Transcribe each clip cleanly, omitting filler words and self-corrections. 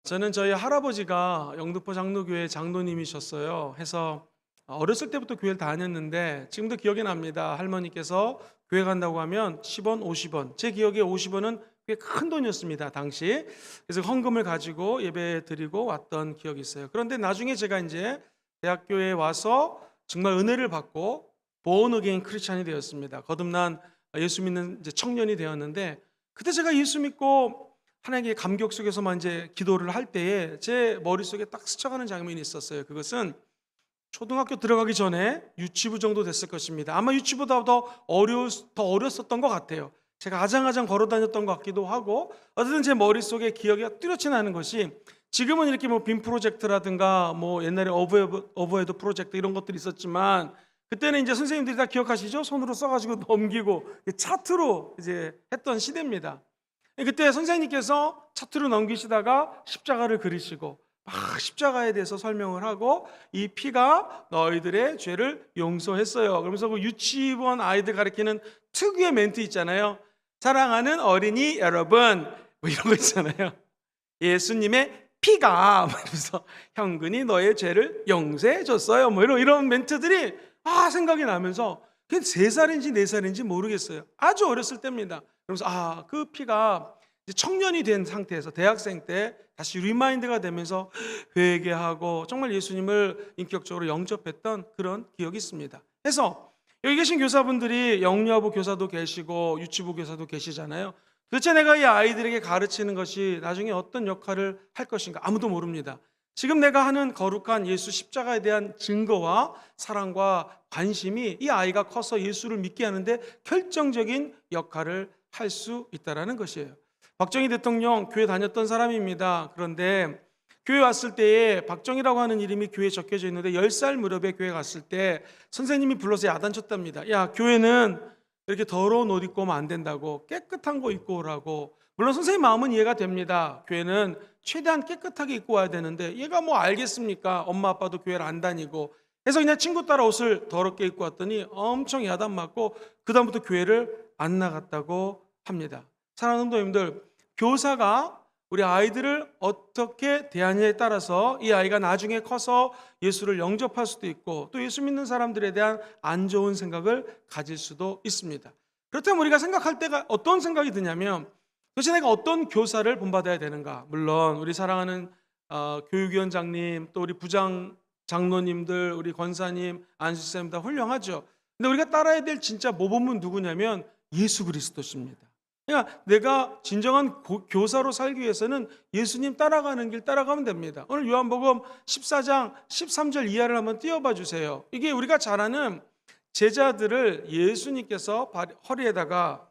저는 저희 할아버지가 영등포 장로교회 장로님이셨어요. 해서 어렸을 때부터 교회를 다녔는데 지금도 기억이 납니다. 할머니께서 교회 간다고 하면 10원, 50원. 제 기억에 50원은 꽤 큰 돈이었습니다, 당시. 그래서 헌금을 가지고 예배 드리고 왔던 기억이 있어요. 그런데 나중에 제가 이제 대학교에 와서 정말 은혜를 받고 born again 크리스찬이 되었습니다. 거듭난 예수 믿는 이제 청년이 되었는데, 그때 제가 예수 믿고 하나님께 감격 속에서만 이제 기도를 할 때에 제 머릿속에 딱 스쳐가는 장면이 있었어요. 그것은 초등학교 들어가기 전에 유치부 정도 됐을 것입니다. 아마 유치부보다 더 어렸었던 것 같아요. 제가 아장아장 걸어 다녔던 것 같기도 하고, 어쨌든 제 머릿속에 기억이 뚜렷이 나는 것이, 지금은 이렇게 뭐 빔 프로젝트라든가 뭐 옛날에 어버헤드 프로젝트 이런 것들이 있었지만, 그때는 이제 선생님들이 다 기억하시죠? 손으로 써가지고 넘기고 차트로 이제 했던 시대입니다. 그때 선생님께서 차트로 넘기시다가 십자가를 그리시고 막 십자가에 대해서 설명을 하고, 이 피가 너희들의 죄를 용서했어요. 그러면서 그 유치원 아이들 가리키는 특유의 멘트 있잖아요. 사랑하는 어린이 여러분, 뭐 이런 거 있잖아요. 예수님의 피가 그래서 형근이 너의 죄를 용서해 줬어요. 뭐 이런 멘트들이 생각이 나면서, 그게 3살인지 4살인지 모르겠어요. 아주 어렸을 때입니다. 그러면서 그 피가 이제 청년이 된 상태에서 대학생 때 다시 리마인드가 되면서 회개하고 정말 예수님을 인격적으로 영접했던 그런 기억이 있습니다. 그래서 여기 계신 교사분들이 영유아부 교사도 계시고 유치부 교사도 계시잖아요. 도대체 내가 이 아이들에게 가르치는 것이 나중에 어떤 역할을 할 것인가 아무도 모릅니다. 지금 내가 하는 거룩한 예수 십자가에 대한 증거와 사랑과 관심이 이 아이가 커서 예수를 믿게 하는데 결정적인 역할을 할 수 있다는 것이에요. 박정희 대통령 교회 다녔던 사람입니다. 그런데 교회 왔을 때에 박정희라고 하는 이름이 교회에 적혀져 있는데 10살 무렵에 교회 갔을 때 선생님이 불러서 야단쳤답니다. 야, 교회는 이렇게 더러운 옷 입고 오면 안 된다고, 깨끗한 거 입고 오라고. 물론 선생님 마음은 이해가 됩니다. 교회는 최대한 깨끗하게 입고 와야 되는데 얘가 뭐 알겠습니까? 엄마 아빠도 교회를 안 다니고 해서 그냥 친구 따라 옷을 더럽게 입고 왔더니 엄청 야단 맞고 그다음부터 교회를 안 나갔다고 합니다. 사랑하는 성도님들, 교사가 우리 아이들을 어떻게 대하느냐에 따라서 이 아이가 나중에 커서 예수를 영접할 수도 있고 또 예수 믿는 사람들에 대한 안 좋은 생각을 가질 수도 있습니다. 그렇다면 우리가 생각할 때가 어떤 생각이 드냐면, 도대체 내가 어떤 교사를 본받아야 되는가? 물론 우리 사랑하는 교육위원장님, 또 우리 부장 장로님들, 우리 권사님, 안수쌤 다 훌륭하죠. 근데 우리가 따라야 될 진짜 모범은 누구냐면 예수 그리스도십니다. 그러니까 내가 진정한 교사로 살기 위해서는 예수님 따라가는 길 따라가면 됩니다. 오늘 요한복음 14장 13절 이하를 한번 띄워봐 주세요. 이게 우리가 잘 아는 제자들을 예수님께서 허리에다가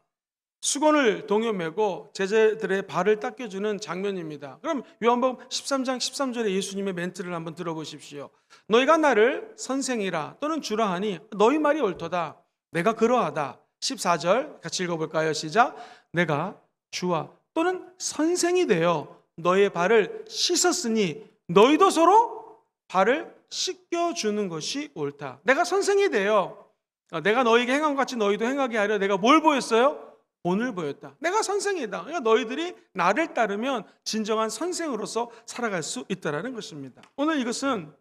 수건을 동여매고 제자들의 발을 닦여주는 장면입니다. 그럼 요한복음 13장 13절에 예수님의 멘트를 한번 들어보십시오. 너희가 나를 선생이라 또는 주라 하니 너희 말이 옳도다. 내가 그러하다. 14절 같이 읽어볼까요? 시작. 내가 주와 또는 선생이 되어 너의 발을 씻었으니 너희도 서로 발을 씻겨주는 것이 옳다. 내가 선생이 되어 내가 너희에게 행한 것 같이 너희도 행하게 하려 내가 뭘 보였어요? 본을 보였다. 내가 선생이다. 그러니까 너희들이 나를 따르면 진정한 선생으로서 살아갈 수 있다는 것입니다. 오늘 이것은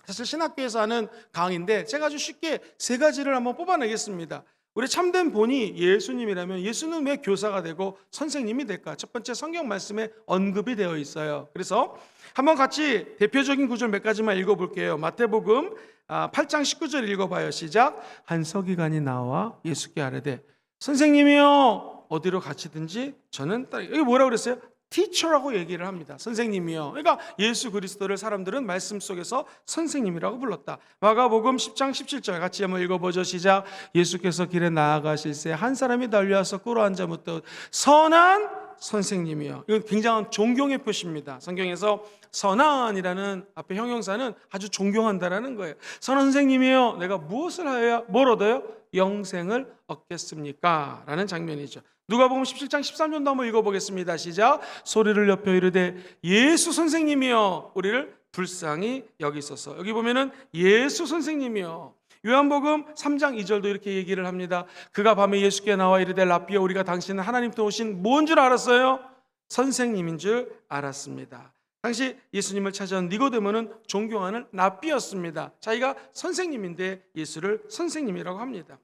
사실 신학교에서 하는 강의인데 제가 아주 쉽게 3가지를 한번 뽑아내겠습니다. 우리 참된 본이 예수님이라면 예수는 왜 교사가 되고 선생님이 될까? 첫 번째 성경 말씀에 언급이 되어 있어요. 그래서 한번 같이 대표적인 구절 몇 가지만 읽어볼게요. 마태복음 8장 19절 읽어봐요. 시작. 한 서기관이 나와 예수께 아뢰되 선생님이요 어디로 가시든지 저는 따르. 여기 뭐라고 그랬어요? 티처라고 얘기를 합니다. 선생님이요. 그러니까 예수 그리스도를 사람들은 말씀 속에서 선생님이라고 불렀다. 마가복음 10장 17절 같이 한번 읽어보죠. 시작. 예수께서 길에 나아가실새 한 사람이 달려와서 꿇어앉아 묻되 선한 선생님이요. 이건 굉장한 존경의 표시입니다. 성경에서 선한이라는 앞에 형용사는 아주 존경한다라는 거예요. 선한 선생님이요 내가 무엇을 하여야 뭘 얻어요? 영생을 얻겠습니까? 라는 장면이죠. 누가복음 17장 13절도 한번 읽어보겠습니다. 시작. 소리를 높여 이르되 예수 선생님이여 우리를 불쌍히 여기소서. 여기 보면은 예수 선생님이여. 요한복음 3장 2절도 이렇게 얘기를 합니다. 그가 밤에 예수께 나와 이르되 랍비여 우리가 당신은 하나님부터 오신 뭔 줄 알았어요? 선생님인 줄 알았습니다. 당시 예수님을 찾아온 니고데모는 존경하는 랍비였습니다. 자기가 선생님인데 예수를 선생님이라고 합니다.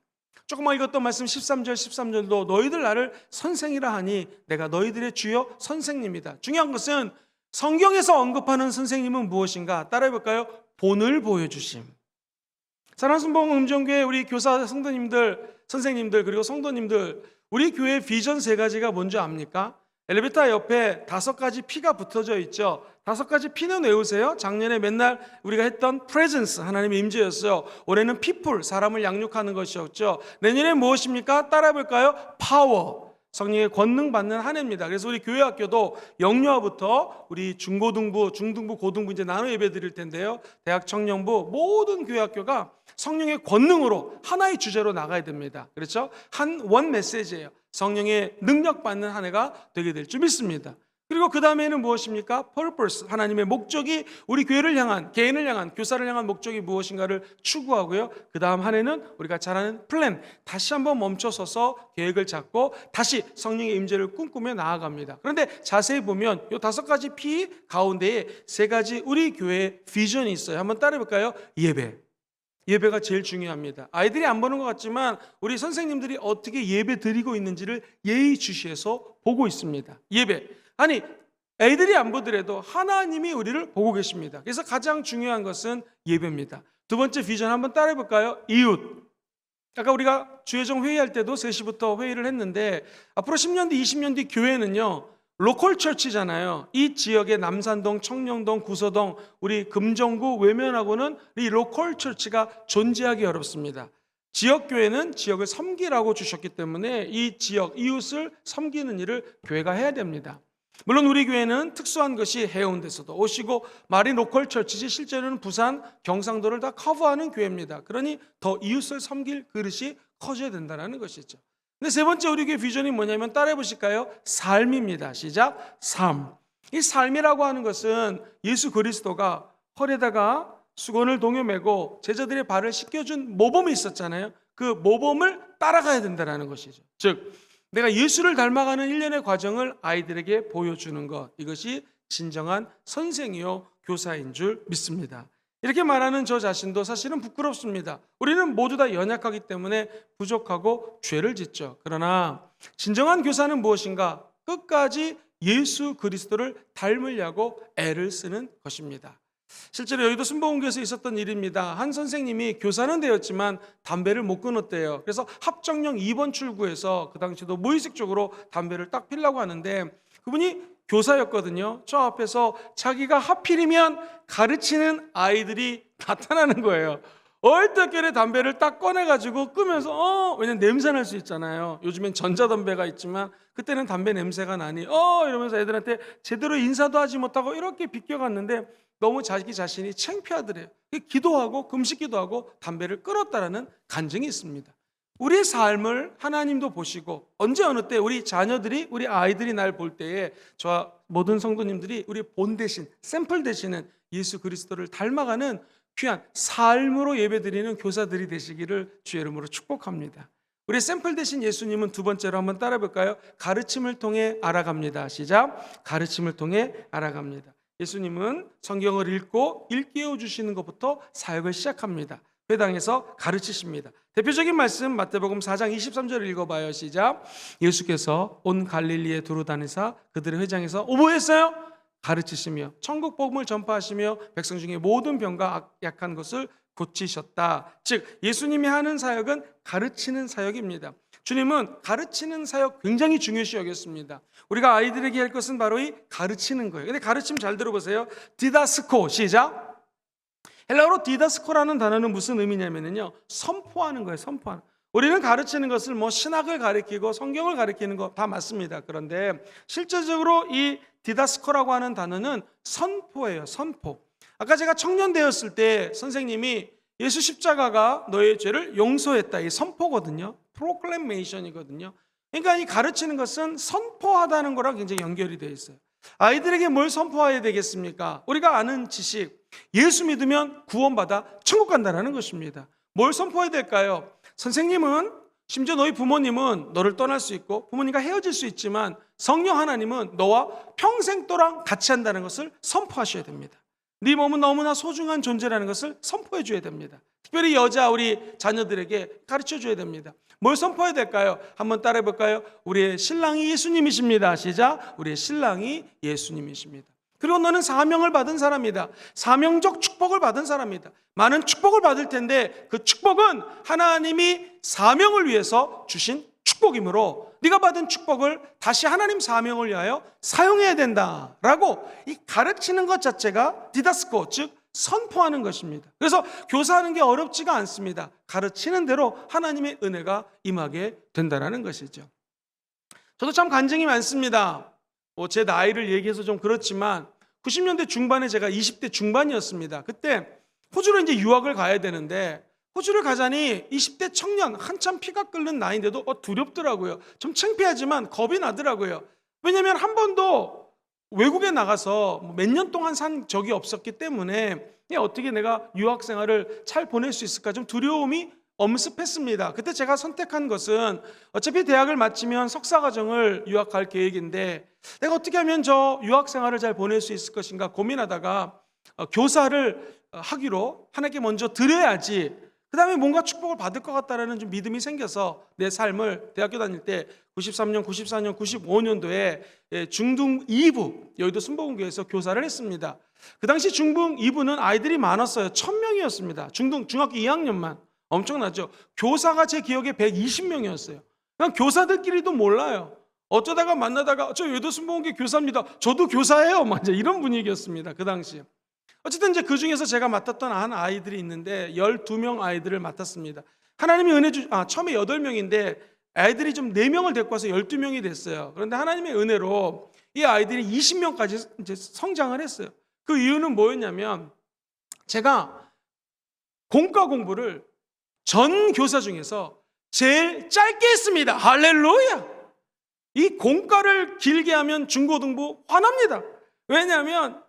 조금만 읽었던 말씀 13절도 너희들 나를 선생이라 하니 내가 너희들의 주요 선생님이다. 중요한 것은 성경에서 언급하는 선생님은 무엇인가? 따라해볼까요? 본을 보여주심. 사랑하는 순봉 음정교회 우리 교사 성도님들, 선생님들 그리고 성도님들, 우리 교회 비전 3가지가 뭔지 압니까? 엘리베이터 옆에 5가지 P가 붙어져 있죠. 5가지 P는 외우세요. 작년에 맨날 우리가 했던 presence, 하나님의 임재였어요. 올해는 people, 사람을 양육하는 것이었죠. 내년에 무엇입니까? 따라해볼까요? power, 성령의 권능 받는 한 해입니다. 그래서 우리 교회 학교도 영유아부터 우리 중고등부, 중등부, 고등부 이제 나눠 예배 드릴 텐데요. 대학 청년부 모든 교회 학교가 성령의 권능으로 하나의 주제로 나가야 됩니다. 그렇죠? 원 메시지예요. 성령의 능력 받는 한 해가 되게 될 줄 믿습니다. 그리고 그 다음에는 무엇입니까? purpose, 하나님의 목적이 우리 교회를 향한, 개인을 향한, 교사를 향한 목적이 무엇인가를 추구하고요. 그 다음 한 해는 우리가 잘 아는 plan, 다시 한번 멈춰서서 계획을 잡고 다시 성령의 임재를 꿈꾸며 나아갑니다. 그런데 자세히 보면 이 5가지 P 가운데에 3가지 우리 교회의 비전이 있어요. 한번 따라해볼까요? 예배가 제일 중요합니다. 아이들이 안 보는 것 같지만 우리 선생님들이 어떻게 예배 드리고 있는지를 예의주시해서 보고 있습니다. 예배. 아니, 애들이 안 보더라도 하나님이 우리를 보고 계십니다. 그래서 가장 중요한 것은 예배입니다. 2번째 비전 한번 따라해볼까요? 이웃. 아까 우리가 주회정 회의할 때도 3시부터 회의를 했는데 앞으로 10년 뒤, 20년 뒤 교회는요, 로컬 처치잖아요. 이 지역의 남산동, 청량동, 구서동, 우리 금정구, 외면하고는 이 로컬 처치가 존재하기 어렵습니다. 지역교회는 지역을 섬기라고 주셨기 때문에 이 지역, 이웃을 섬기는 일을 교회가 해야 됩니다. 물론 우리 교회는 특수한 것이 해운대에서도 오시고 마린 로컬 처치지 실제로는 부산, 경상도를 다 커버하는 교회입니다. 그러니 더 이웃을 섬길 그릇이 커져야 된다는 것이죠. 근데 3번째 우리 교회 비전이 뭐냐면 따라해 보실까요? 삶입니다. 시작. 삶. 이 삶이라고 하는 것은 예수 그리스도가 헐에다가 수건을 동여매고 제자들의 발을 씻겨준 모범이 있었잖아요. 그 모범을 따라가야 된다는 것이죠. 즉 내가 예수를 닮아가는 일련의 과정을 아이들에게 보여주는 것, 이것이 진정한 선생이요 교사인 줄 믿습니다. 이렇게 말하는 저 자신도 사실은 부끄럽습니다. 우리는 모두 다 연약하기 때문에 부족하고 죄를 짓죠. 그러나 진정한 교사는 무엇인가? 끝까지 예수 그리스도를 닮으려고 애를 쓰는 것입니다. 실제로 여의도 순복음교회에서 있었던 일입니다. 한 선생님이 교사는 되었지만 담배를 못 끊었대요. 그래서 합정역 2번 출구에서 그 당시도 무의식적으로 담배를 딱 피려고 하는데 그분이 교사였거든요. 저 앞에서 자기가 하필이면 가르치는 아이들이 나타나는 거예요. 얼떨결에 담배를 딱 꺼내가지고 끄면서 왜냐면 냄새 날 수 있잖아요. 요즘엔 전자담배가 있지만 그때는 담배 냄새가 나니 이러면서 애들한테 제대로 인사도 하지 못하고 이렇게 비껴갔는데 너무 자기 자신이 창피하더래요. 기도하고 금식기도하고 담배를 끊었다라는 간증이 있습니다. 우리의 삶을 하나님도 보시고 언제 어느 때 우리 자녀들이 우리 아이들이 날 볼 때에 저와 모든 성도님들이 우리 본 대신 샘플 되시는 예수 그리스도를 닮아가는 귀한 삶으로 예배드리는 교사들이 되시기를 주의 이름으로 축복합니다. 우리 샘플 되신 예수님은 2번째로 한번 따라 볼까요? 가르침을 통해 알아갑니다. 시작. 가르침을 통해 알아갑니다. 예수님은 성경을 읽고 일깨워 주시는 것부터 사역을 시작합니다. 회당에서 가르치십니다. 대표적인 말씀 마태복음 4장 23절을 읽어봐요. 시작. 예수께서 온 갈릴리에 두루 다니사 그들의 회당에서 뭐 했어요? 가르치시며 천국 복음을 전파하시며 백성 중에 모든 병과 약한 것을 고치셨다. 즉 예수님이 하는 사역은 가르치는 사역입니다. 주님은 가르치는 사역 굉장히 중요시 여겼습니다. 우리가 아이들에게 할 것은 바로 이 가르치는 거예요. 근데 가르침 잘 들어보세요. 디다스코. 시작. 헬라어로 디다스코라는 단어는 무슨 의미냐면요, 선포하는 거예요. 선포하는. 우리는 가르치는 것을 신학을 가르치고 성경을 가르치는 거 다 맞습니다. 그런데 실제적으로 이 디다스코라고 하는 단어는 선포예요. 선포. 아까 제가 청년 되었을 때 선생님이 예수 십자가가 너의 죄를 용서했다, 이 선포거든요. 프로클레메이션이거든요. 그러니까 이 가르치는 것은 선포하다는 거랑 굉장히 연결이 되어 있어요. 아이들에게 뭘 선포해야 되겠습니까? 우리가 아는 지식, 예수 믿으면 구원받아 천국 간다는 것입니다. 뭘 선포해야 될까요? 선생님은 심지어 너희 부모님은 너를 떠날 수 있고 부모님과 헤어질 수 있지만 성령 하나님은 너와 평생 또랑 같이 한다는 것을 선포하셔야 됩니다. 네 몸은 너무나 소중한 존재라는 것을 선포해 줘야 됩니다. 특별히 여자 우리 자녀들에게 가르쳐 줘야 됩니다. 뭘 선포해야 될까요? 한번 따라해 볼까요? 우리의 신랑이 예수님이십니다. 시작. 우리의 신랑이 예수님이십니다. 그리고 너는 사명을 받은 사람이다. 사명적 축복을 받은 사람이다. 많은 축복을 받을 텐데 그 축복은 하나님이 사명을 위해서 주신 축복이므로 네가 받은 축복을 다시 하나님 사명을 위하여 사용해야 된다라고 이 가르치는 것 자체가 디다스코, 즉 선포하는 것입니다. 그래서 교사하는 게 어렵지가 않습니다. 가르치는 대로 하나님의 은혜가 임하게 된다는 것이죠. 저도 참 간증이 많습니다. 제 나이를 얘기해서 좀 그렇지만 90년대 중반에 제가 20대 중반이었습니다. 그때 호주로 이제 유학을 가야 되는데 호주를 가자니 20대 청년 한참 피가 끓는 나이인데도 두렵더라고요. 좀 창피하지만 겁이 나더라고요. 왜냐하면 한 번도 외국에 나가서 몇 년 동안 산 적이 없었기 때문에 어떻게 내가 유학 생활을 잘 보낼 수 있을까 좀 두려움이 엄습했습니다. 그때 제가 선택한 것은 어차피 대학을 마치면 석사과정을 유학 갈 계획인데 내가 어떻게 하면 저 유학 생활을 잘 보낼 수 있을 것인가 고민하다가 교사를 하기로 하나님께 먼저 드려야지 그 다음에 뭔가 축복을 받을 것 같다는 좀 믿음이 생겨서 내 삶을 대학교 다닐 때 93년, 94년, 95년도에 중등 2부 여의도 순복음교회에서 교사를 했습니다. 그 당시 중등 2부는 아이들이 많았어요. 1000명이었습니다. 중학교 2학년만. 엄청나죠. 교사가 제 기억에 120명이었어요. 그냥 교사들끼리도 몰라요. 어쩌다가 만나다가 저 여의도 순복음교회 교사입니다. 저도 교사예요. 막 이제 이런 분위기였습니다. 그 당시에. 어쨌든 이제 그 중에서 제가 맡았던 한 아이들이 있는데 12명 아이들을 맡았습니다. 하나님이 처음에 8명인데 아이들이 좀 4명을 데리고 와서 12명이 됐어요. 그런데 하나님의 은혜로 이 아이들이 20명까지 이제 성장을 했어요. 그 이유는 뭐였냐면 제가 공과 공부를 전 교사 중에서 제일 짧게 했습니다. 할렐루야! 이 공과를 길게 하면 중고등부 화납니다. 왜냐하면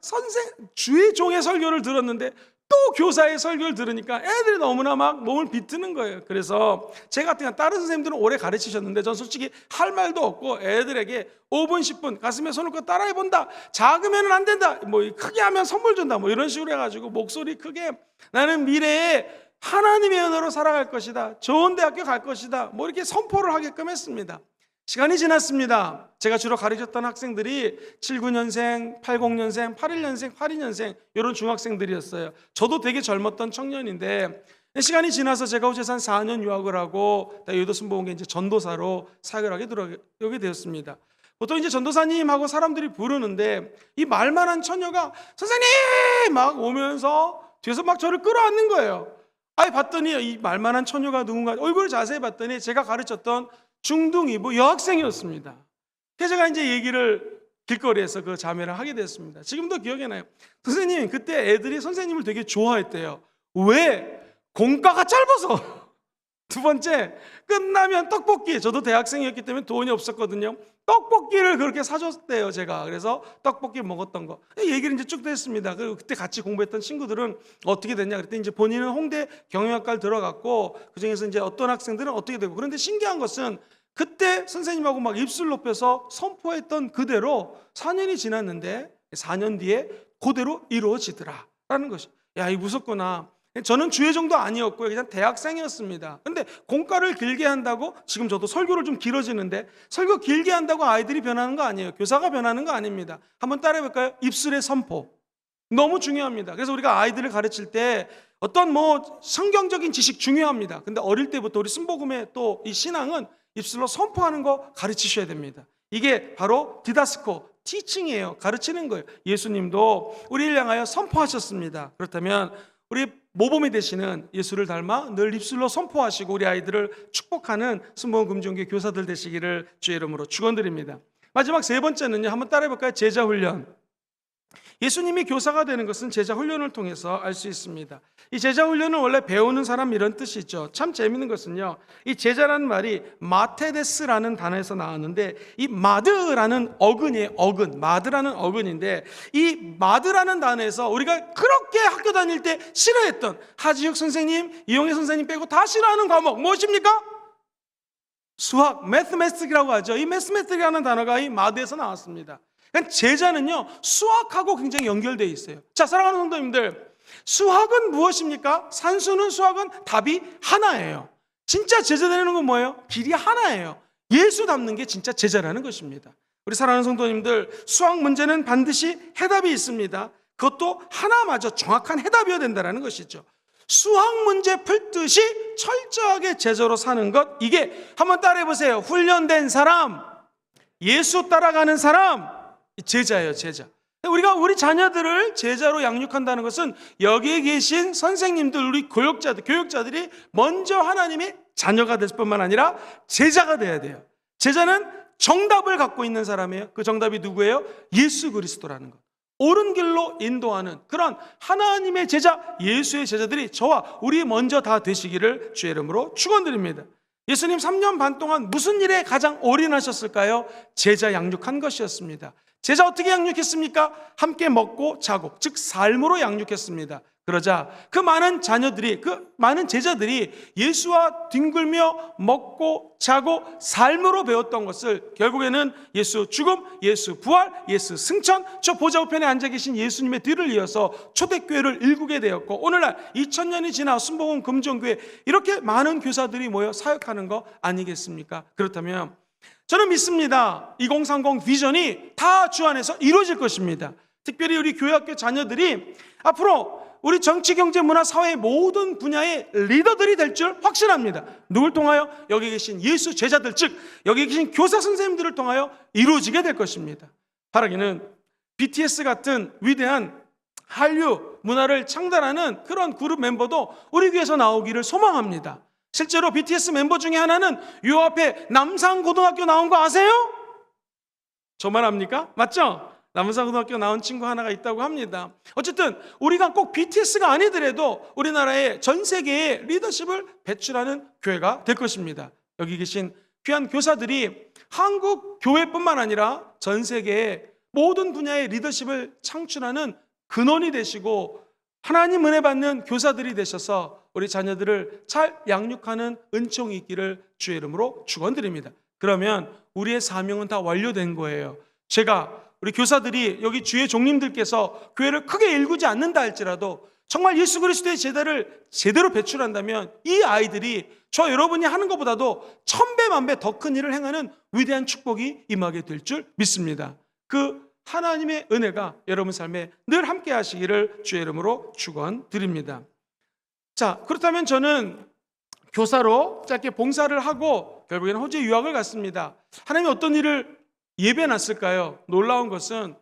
주의 종의 설교를 들었는데 또 교사의 설교를 들으니까 애들이 너무나 막 몸을 비트는 거예요. 그래서 제 같은 경우 다른 선생님들은 오래 가르치셨는데 전 솔직히 할 말도 없고 애들에게 5분 10분 가슴에 손을 얹고 따라해본다. 작으면 안 된다. 크게 하면 선물 준다. 이런 식으로 해가지고 목소리 크게 나는 미래에 하나님의 은혜로 살아갈 것이다. 좋은 대학교 갈 것이다. 이렇게 선포를 하게끔 했습니다. 시간이 지났습니다. 제가 주로 가르쳤던 학생들이 79년생, 80년생, 81년생, 82년생 이런 중학생들이었어요. 저도 되게 젊었던 청년인데 시간이 지나서 제가 호주에서 한 4년 유학을 하고 여의도 순복음교회 이제 전도사로 사역을 하게 들어오게 되었습니다. 보통 이제 전도사님하고 사람들이 부르는데 이 말만한 처녀가 선생님 막 오면서 뒤에서 막 저를 끌어안는 거예요. 봤더니 이 말만한 처녀가 누군가 얼굴을 자세히 봤더니 제가 가르쳤던 중등 2부 여학생이었습니다. 그래서 제가 이제 얘기를 길거리에서 그 자매를 하게 됐습니다. 지금도 기억이 나요. 선생님 그때 애들이 선생님을 되게 좋아했대요. 왜? 공과가 짧아서. 두 번째, 끝나면 떡볶이. 저도 대학생이었기 때문에 돈이 없었거든요. 떡볶이를 그렇게 사줬대요, 제가. 그래서 떡볶이 먹었던 거. 얘기를 이제 쭉 됐습니다. 그때 같이 공부했던 친구들은 어떻게 됐냐. 그랬더니 이제 본인은 홍대 경영학과를 들어갔고, 그 중에서 이제 어떤 학생들은 어떻게 되고. 그런데 신기한 것은 그때 선생님하고 막 입술 높여서 선포했던 그대로 4년이 지났는데 4년 뒤에 그대로 이루어지더라. 라는 것이. 야, 이 무섭구나. 저는 주의 정도 아니었고요. 그냥 대학생이었습니다. 그런데 공과를 길게 한다고 지금 저도 설교를 좀 길어지는데 설교 길게 한다고 아이들이 변하는 거 아니에요. 교사가 변하는 거 아닙니다. 한번 따라해 볼까요? 입술의 선포. 너무 중요합니다. 그래서 우리가 아이들을 가르칠 때 어떤 성경적인 지식 중요합니다. 근데 어릴 때부터 우리 순복음의 또 이 신앙은 입술로 선포하는 거 가르치셔야 됩니다. 이게 바로 디다스코, 티칭이에요. 가르치는 거예요. 예수님도 우리를 향하여 선포하셨습니다. 그렇다면 우리 모범이 되시는 예수를 닮아 늘 입술로 선포하시고 우리 아이들을 축복하는 순복음 금종교 교사들 되시기를 주의 이름으로 축원드립니다. 마지막 세 번째는요. 한번 따라해 볼까요? 제자 훈련. 예수님이 교사가 되는 것은 제자 훈련을 통해서 알 수 있습니다. 이 제자 훈련은 원래 배우는 사람 이런 뜻이죠. 참 재밌는 것은요. 이 제자라는 말이 마테데스라는 단어에서 나왔는데 이 마드라는 어근이에요. 어근. 마드라는 어근인데 이 마드라는 단어에서 우리가 그렇게 학교 다닐 때 싫어했던 하지육 선생님, 이용혜 선생님 빼고 다 싫어하는 과목 무엇입니까? 수학, 매스매틱이라고 하죠. 이 매스매틱이라는 단어가 이 마드에서 나왔습니다. 그러니까 제자는요, 수학하고 굉장히 연결되어 있어요. 자, 사랑하는 성도님들, 수학은 무엇입니까? 산수는 수학은 답이 하나예요. 진짜 제자 되는 건 뭐예요? 길이 하나예요. 예수 닮는 게 진짜 제자라는 것입니다. 우리 사랑하는 성도님들, 수학 문제는 반드시 해답이 있습니다. 그것도 하나마저 정확한 해답이어야 된다는 것이죠. 수학 문제 풀 듯이 철저하게 제자로 사는 것, 이게 한번 따라해 보세요. 훈련된 사람, 예수 따라가는 사람, 제자예요, 제자. 우리가 우리 자녀들을 제자로 양육한다는 것은 여기에 계신 선생님들, 우리 교육자들이 먼저 하나님의 자녀가 될 뿐만 아니라 제자가 돼야 돼요. 제자는 정답을 갖고 있는 사람이에요. 그 정답이 누구예요? 예수 그리스도라는 것. 옳은 길로 인도하는 그런 하나님의 제자, 예수의 제자들이 저와 우리 먼저 다 되시기를 주의 이름으로 축원드립니다. 예수님 3년 반 동안 무슨 일에 가장 올인하셨을까요? 제자 양육한 것이었습니다. 제자 어떻게 양육했습니까? 함께 먹고 자고, 즉 삶으로 양육했습니다. 그러자 그 많은 제자들이 예수와 뒹굴며 먹고 자고 삶으로 배웠던 것을 결국에는 예수 죽음, 예수 부활, 예수 승천, 저 보좌 우편에 앉아 계신 예수님의 뒤를 이어서 초대교회를 일구게 되었고, 오늘날 2000년이 지나 순복음 금정교회 이렇게 많은 교사들이 모여 사역하는 거 아니겠습니까? 그렇다면 저는 믿습니다. 2030 비전이 다 주 안에서 이루어질 것입니다. 특별히 우리 교회학교 자녀들이 앞으로 우리 정치, 경제, 문화, 사회의 모든 분야의 리더들이 될 줄 확신합니다. 누굴 통하여? 여기 계신 예수 제자들, 즉 여기 계신 교사 선생님들을 통하여 이루어지게 될 것입니다. 바라기는 BTS 같은 위대한 한류 문화를 창달하는 그런 그룹 멤버도 우리 교회에서 나오기를 소망합니다. 실제로 BTS 멤버 중에 하나는 요 앞에 남산고등학교 나온 거 아세요? 저만 압니까? 맞죠? 남산고등학교 나온 친구 하나가 있다고 합니다. 어쨌든 우리가 꼭 BTS가 아니더라도 우리나라의 전 세계의 리더십을 배출하는 교회가 될 것입니다. 여기 계신 귀한 교사들이 한국 교회뿐만 아니라 전 세계의 모든 분야의 리더십을 창출하는 근원이 되시고 하나님 은혜 받는 교사들이 되셔서 우리 자녀들을 잘 양육하는 은총이 있기를 주의 이름으로 축원드립니다. 그러면 우리의 사명은 다 완료된 거예요. 우리 교사들이 여기 주의 종님들께서 교회를 크게 일구지 않는다 할지라도 정말 예수 그리스도의 제자를 제대로 배출한다면 이 아이들이 저 여러분이 하는 것보다도 1000배 만배 더 큰 일을 행하는 위대한 축복이 임하게 될 줄 믿습니다. 그 하나님의 은혜가 여러분 삶에 늘 함께 하시기를 주의 이름으로 축원드립니다. 자, 그렇다면 저는 교사로 짧게 봉사를 하고 결국에는 호주에 유학을 갔습니다. 하나님이 어떤 일을 예배해놨을까요? 놀라운 것은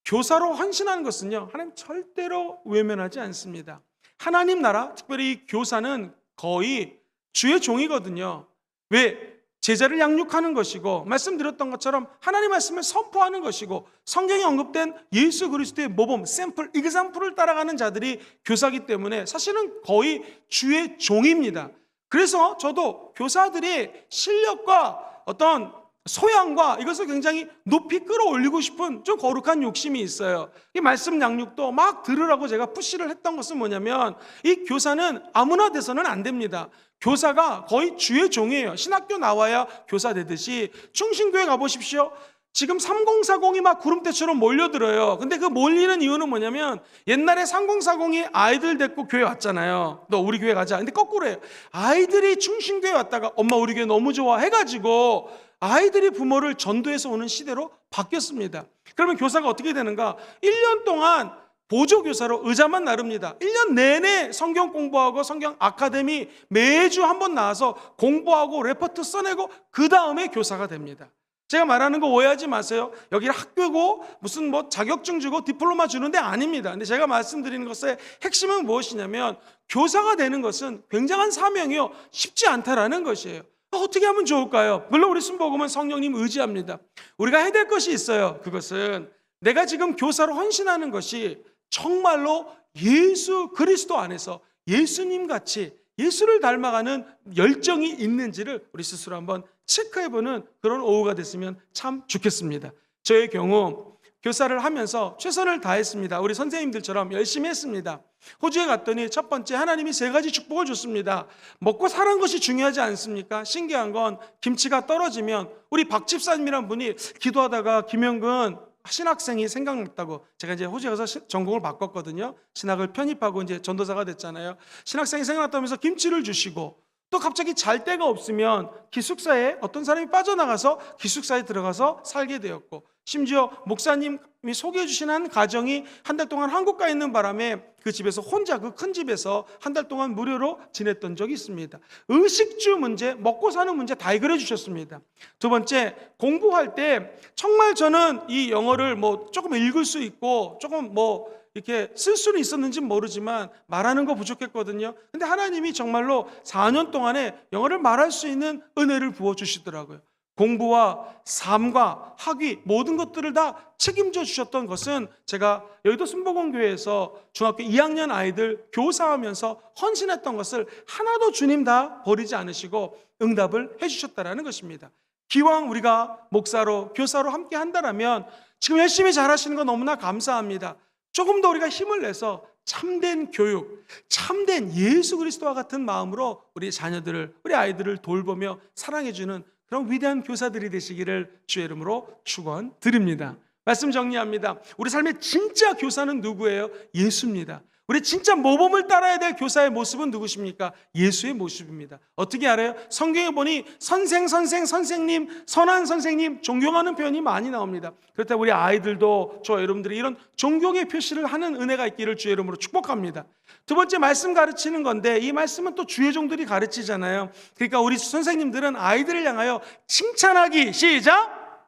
교사로 헌신하는 것은요, 하나님 절대로 외면하지 않습니다. 하나님 나라, 특별히 교사는 거의 주의 종이거든요. 왜? 제자를 양육하는 것이고, 말씀드렸던 것처럼 하나님 말씀을 선포하는 것이고, 성경에 언급된 예수 그리스도의 모범, 샘플, 이그zam플을 따라가는 자들이 교사이기 때문에 사실은 거의 주의 종입니다. 그래서 저도 교사들이 실력과 어떤 소양과 이것을 굉장히 높이 끌어올리고 싶은 좀 거룩한 욕심이 있어요. 이 말씀 양육도 막 들으라고 제가 푸시를 했던 것은 뭐냐면, 이 교사는 아무나 돼서는 안 됩니다. 교사가 거의 주의 종이에요. 신학교 나와야 교사 되듯이 충신교회 가보십시오. 지금 3040이 막 구름대처럼 몰려들어요. 근데 그 몰리는 이유는 뭐냐면, 옛날에 3040이 아이들 데리고 교회 왔잖아요. 너 우리 교회 가자. 근데 거꾸로 해요. 아이들이 충신교회 왔다가 엄마 우리 교회 너무 좋아 해가지고 아이들이 부모를 전도해서 오는 시대로 바뀌었습니다. 그러면 교사가 어떻게 되는가? 1년 동안 보조교사로 의자만 나릅니다. 1년 내내 성경 공부하고 성경 아카데미 매주 한 번 나와서 공부하고 레퍼트 써내고 그 다음에 교사가 됩니다. 제가 말하는 거 오해하지 마세요. 여기 학교고 무슨 뭐 자격증 주고 디플로마 주는 데 아닙니다. 근데 제가 말씀드리는 것의 핵심은 무엇이냐면, 교사가 되는 것은 굉장한 사명이요, 쉽지 않다라는 것이에요. 어떻게 하면 좋을까요? 물론 우리 순복음은 성령님 의지합니다. 우리가 해야 될 것이 있어요. 그것은 내가 지금 교사로 헌신하는 것이 정말로 예수 그리스도 안에서 예수님 같이 예수를 닮아가는 열정이 있는지를 우리 스스로 한번 체크해보는 그런 오후가 됐으면 참 좋겠습니다. 저의 경우 교사를 하면서 최선을 다했습니다. 우리 선생님들처럼 열심히 했습니다. 호주에 갔더니 첫 번째 하나님이 3가지 축복을 줬습니다. 먹고 사는 것이 중요하지 않습니까? 신기한 건 김치가 떨어지면 우리 박 집사님이란 분이 기도하다가 김영근 신학생이 생각났다고, 제가 이제 호주에 가서 전공을 바꿨거든요. 신학을 편입하고 이제 전도사가 됐잖아요. 신학생이 생각났다면서 김치를 주시고, 또 갑자기 잘 데가 없으면 기숙사에 어떤 사람이 빠져나가서 기숙사에 들어가서 살게 되었고, 심지어 목사님이 소개해 주신 한 가정이 한 달 동안 한국 가 있는 바람에 그 집에서 혼자, 그 큰 집에서 한 달 동안 무료로 지냈던 적이 있습니다. 의식주 문제, 먹고 사는 문제 다 해결해 주셨습니다. 두 번째, 공부할 때 정말 저는 이 영어를 뭐 조금 읽을 수 있고 조금 뭐 이렇게 쓸 수는 있었는지 모르지만 말하는 거 부족했거든요. 근데 하나님이 정말로 4년 동안에 영어를 말할 수 있는 은혜를 부어주시더라고요. 공부와 삶과 학위 모든 것들을 다 책임져 주셨던 것은, 제가 여의도 순복음교회에서 중학교 2학년 아이들 교사하면서 헌신했던 것을 하나도 주님 다 버리지 않으시고 응답을 해주셨다라는 것입니다. 기왕 우리가 목사로 교사로 함께 한다라면 지금 열심히 잘하시는 거 너무나 감사합니다. 조금 더 우리가 힘을 내서 참된 교육, 참된 예수 그리스도와 같은 마음으로 우리 자녀들을, 우리 아이들을 돌보며 사랑해주는 그런 위대한 교사들이 되시기를 주의 이름으로 축원드립니다. 말씀 정리합니다. 우리 삶의 진짜 교사는 누구예요? 예수입니다. 우리 진짜 모범을 따라야 될 교사의 모습은 누구십니까? 예수의 모습입니다. 어떻게 알아요? 성경에 보니 선생님, 선한 선생님, 존경하는 표현이 많이 나옵니다. 그렇다고 우리 아이들도, 저 여러분들이 이런 존경의 표시를 하는 은혜가 있기를 주의 이름으로 축복합니다. 두 번째, 말씀 가르치는 건데, 이 말씀은 또 주의 종들이 가르치잖아요. 그러니까 우리 선생님들은 아이들을 향하여 칭찬하기, 시작!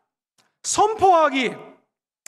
선포하기,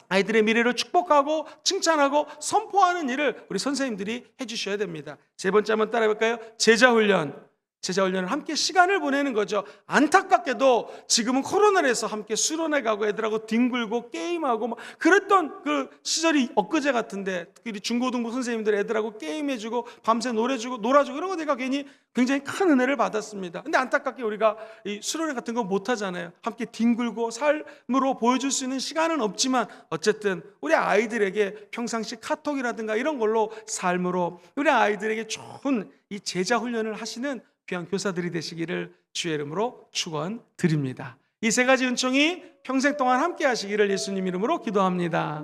아이들의 미래를 축복하고 칭찬하고 선포하는 일을 우리 선생님들이 해주셔야 됩니다. 세 번째 한번 따라해볼까요? 제자훈련. 제자훈련을 함께 시간을 보내는 거죠. 안타깝게도 지금은 코로나로 해서 함께 수련회 가고 애들하고 뒹굴고 게임하고 막 그랬던 그 시절이 엊그제 같은데, 특히 중고등부 선생님들 애들하고 게임해주고 밤새 노래주고 놀아주고 이런 거 내가 괜히 굉장히 큰 은혜를 받았습니다. 근데 안타깝게 우리가 이 수련회 같은 거 못하잖아요. 함께 뒹굴고 삶으로 보여줄 수 있는 시간은 없지만, 어쨌든 우리 아이들에게 평상시 카톡이라든가 이런 걸로 삶으로 우리 아이들에게 좋은 이 제자 훈련을 하시는 귀한 교사들이 되시기를 주의 이름으로 축원드립니다. 이 3가지 은총이 평생 동안 함께 하시기를 예수님 이름으로 기도합니다.